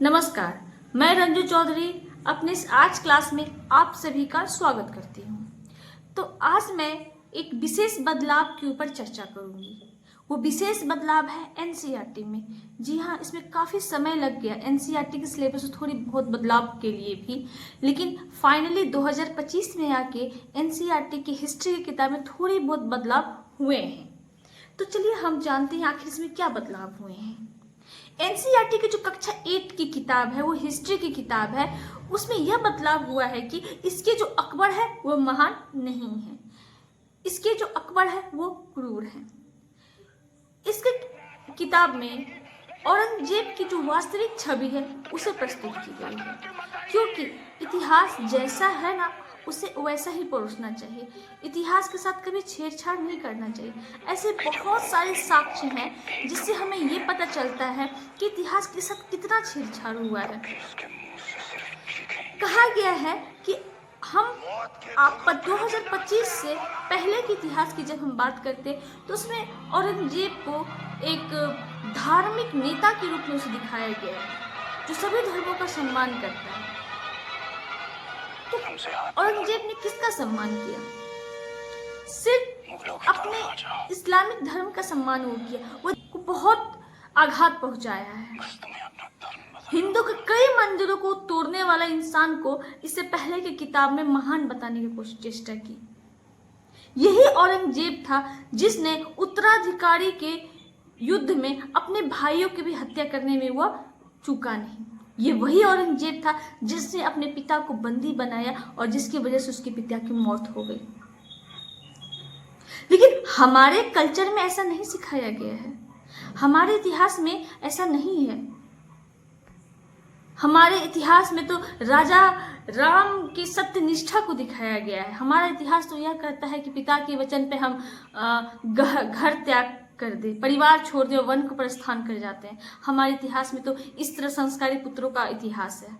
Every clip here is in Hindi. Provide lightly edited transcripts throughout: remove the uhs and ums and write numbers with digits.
नमस्कार, मैं रंजू चौधरी अपने इस आज क्लास में आप सभी का स्वागत करती हूँ। तो आज मैं एक विशेष बदलाव के ऊपर चर्चा करूँगी। वो विशेष बदलाव है एनसीईआरटी में। जी हाँ, इसमें काफ़ी समय लग गया एनसीईआरटी के सिलेबस में थोड़ी बहुत बदलाव के लिए भी, लेकिन फाइनली 2025 में आके एनसीईआरटी की हिस्ट्री की किताब में थोड़ी बहुत बदलाव हुए हैं। तो चलिए हम जानते हैं आखिर इसमें क्या बदलाव हुए हैं। एनसीईआरटी की जो कक्षा 8 की किताब है, वो हिस्ट्री की किताब है, उसमें यह बदलाव हुआ है कि इसके जो अकबर है वो महान नहीं है, इसके जो अकबर है वो क्रूर है। इसके किताब में औरंगजेब की जो वास्तविक छवि है उसे प्रस्तुत की गई है, क्योंकि इतिहास जैसा है ना उसे वैसा ही परोसना चाहिए। इतिहास के साथ कभी छेड़छाड़ नहीं करना चाहिए। ऐसे बहुत सारे साक्ष्य हैं जिससे हमें ये पता चलता है कि इतिहास के साथ कितना छेड़छाड़ हुआ है। कहा गया है कि हम आप 2025 से पहले के इतिहास की जब हम बात करते तो उसमें औरंगजेब को एक धार्मिक नेता के रूप में उसे दिखाया गया है जो सभी धर्मों का सम्मान करता है। तो औरंगजेब ने किसका सम्मान किया? सिर्फ अपने इस्लामिक धर्म का सम्मान वो किया, वो बहुत आघात पहुंचाया है। हिंदू के कई मंदिरों को तोड़ने वाला इंसान को इससे पहले की किताब में महान बताने की कोशिश चेष्टा की। यही औरंगजेब था जिसने उत्तराधिकारी के युद्ध में अपने भाइयों की भी हत्या करने में वह चूका नहीं। ये वही औरंगजेब था जिसने अपने पिता को बंदी बनाया और जिसकी वजह से उसके पिता की मौत हो गई। लेकिन हमारे कल्चर में ऐसा नहीं सिखाया गया है, हमारे इतिहास में ऐसा नहीं है। हमारे इतिहास में तो राजा राम की सत्यनिष्ठा को दिखाया गया है। हमारा इतिहास तो यह कहता है कि पिता के वचन पे हम घर त्याग कर दे, परिवार छोड़ दे और वन को प्रस्थान कर जाते हैं। हमारे इतिहास में तो इस तरह संस्कारी पुत्रों का इतिहास है।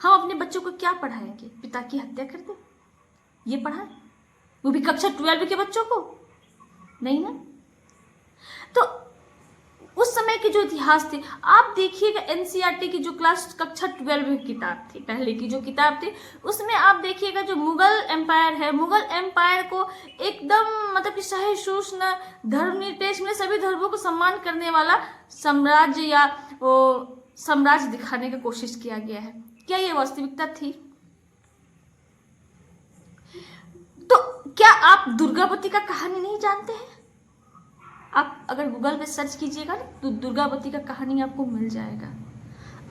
हम अपने बच्चों को क्या पढ़ाएंगे? पिता की हत्या कर दे, ये पढ़ाएं? वो भी कक्षा 12 के बच्चों को? नहीं ना। तो उस समय के जो इतिहास थे, आप देखिएगा एनसीईआरटी की जो कक्षा 12 की किताब थी, पहले की जो किताब थी, उसमें आप देखिएगा जो मुगल एम्पायर है, मुगल एम्पायर को एकदम मतलब कि सहिष्णु, धर्मनिरपेक्ष में सभी धर्मों को सम्मान करने वाला साम्राज्य या वो साम्राज्य दिखाने की कोशिश किया गया है। क्या ये वास्तविकता थी? तो क्या आप दुर्गावती का कहानी नहीं जानते हैं? आप अगर गूगल पे सर्च कीजिएगा ना तो दुर्गावती का कहानी आपको मिल जाएगा।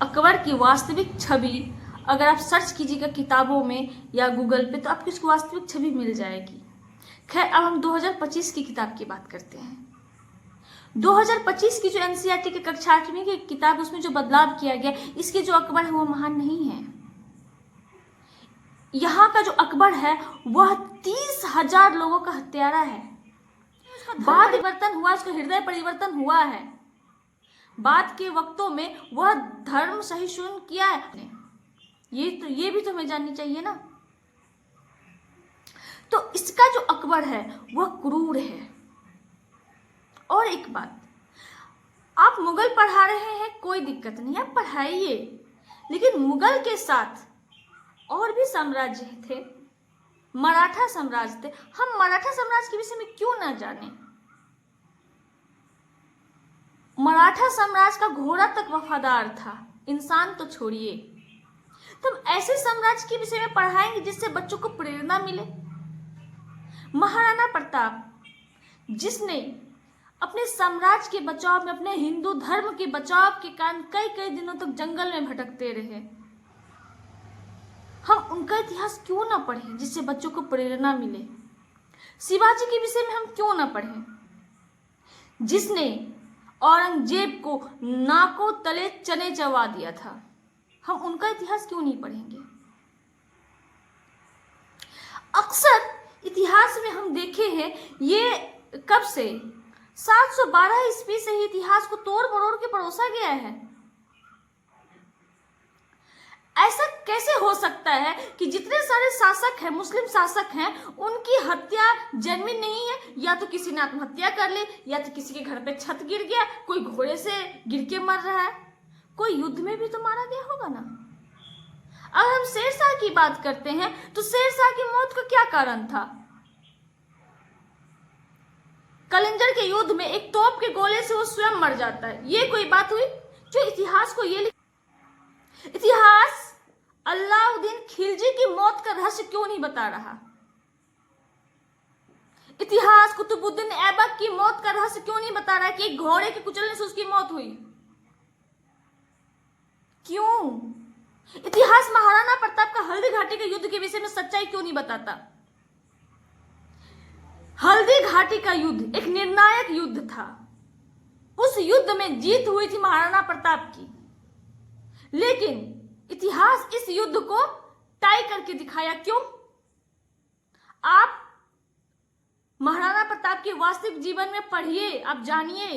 अकबर की वास्तविक छवि अगर आप सर्च कीजिएगा किताबों में या गूगल पे तो आपको इसकी वास्तविक छवि मिल जाएगी। खैर, अब हम 2025 की किताब की बात करते हैं। 2025 की जो एनसीईआरटी की कक्षा 8वीं की किताब, उसमें जो बदलाव किया गया, इसके जो अकबर है वो महान नहीं है। यहाँ का जो अकबर है वह 30,000 लोगों का हत्यारा है। बाद परिवर्तन हुआ, उसका हृदय परिवर्तन हुआ है। बाद के वक्तों में वह धर्म सहिष्णु किया है। ये भी तो हमें जाननी चाहिए ना। तो इसका जो अकबर है वह क्रूर है। और एक बात, आप मुगल पढ़ा रहे हैं, कोई दिक्कत नहीं, आप पढ़ाइए, लेकिन मुगल के साथ और भी साम्राज्य थे, मराठा साम्राज्य थे। हम मराठा साम्राज्य के विषय में क्यों ना जाने? मराठा साम्राज्य का घोड़ा तक वफादार था, इंसान तो छोड़िए। तो हम ऐसे साम्राज्य के विषय में पढ़ाएंगे जिससे बच्चों को प्रेरणा मिले। महाराणा प्रताप, जिसने अपने साम्राज्य के बचाव में, अपने हिंदू धर्म के बचाव के कारण कई कई दिनों तक जंगल में भटकते रहे, हम उनका इतिहास क्यों ना पढ़ें जिससे बच्चों को प्रेरणा मिले? शिवाजी के विषय में हम क्यों ना पढ़ें, जिसने औरंगजेब को नाकों तले चने चबा दिया था? हम उनका इतिहास क्यों नहीं पढ़ेंगे? अक्सर इतिहास में हम देखे हैं, ये कब से 712 ईस्वी से ही इतिहास को तोड़ मरोड़ के परोसा गया है। ऐसा कैसे हो सकता है कि जितने सारे शासक हैं, मुस्लिम शासक हैं, उनकी हत्या जेन्युइन नहीं है? या तो किसी ने आत्महत्या कर ली, या तो किसी के घर पे छत गिर गया, कोई घोड़े से गिर के मर रहा है, कोई युद्ध में भी तो मारा गया होगा ना। अगर हम शेरशाह की बात करते हैं तो शेरशाह की मौत का क्या कारण था? कलिंजर के युद्ध में एक तोप के गोले से वो स्वयं मर जाता है। ये कोई बात हुई? जो इतिहास को ये इतिहास अलाउद्दीन खिलजी की मौत का रहस्य क्यों नहीं बता रहा? इतिहास कुतुबुद्दीन ऐबक की मौत का रहस्य क्यों नहीं बता रहा कि एक घोड़े के कुचलने से उसकी मौत हुई? क्यों? इतिहास महाराणा प्रताप का हल्दी घाटी के युद्ध के विषय में सच्चाई क्यों नहीं बताता? हल्दी घाटी का युद्ध एक निर्णायक युद्ध था। उस युद्ध में जीत हुई थी महाराणा प्रताप की, लेकिन इतिहास इस युद्ध को टाई करके दिखाया। क्यों? आप महाराणा प्रताप के वास्तविक जीवन में पढ़िए, आप जानिए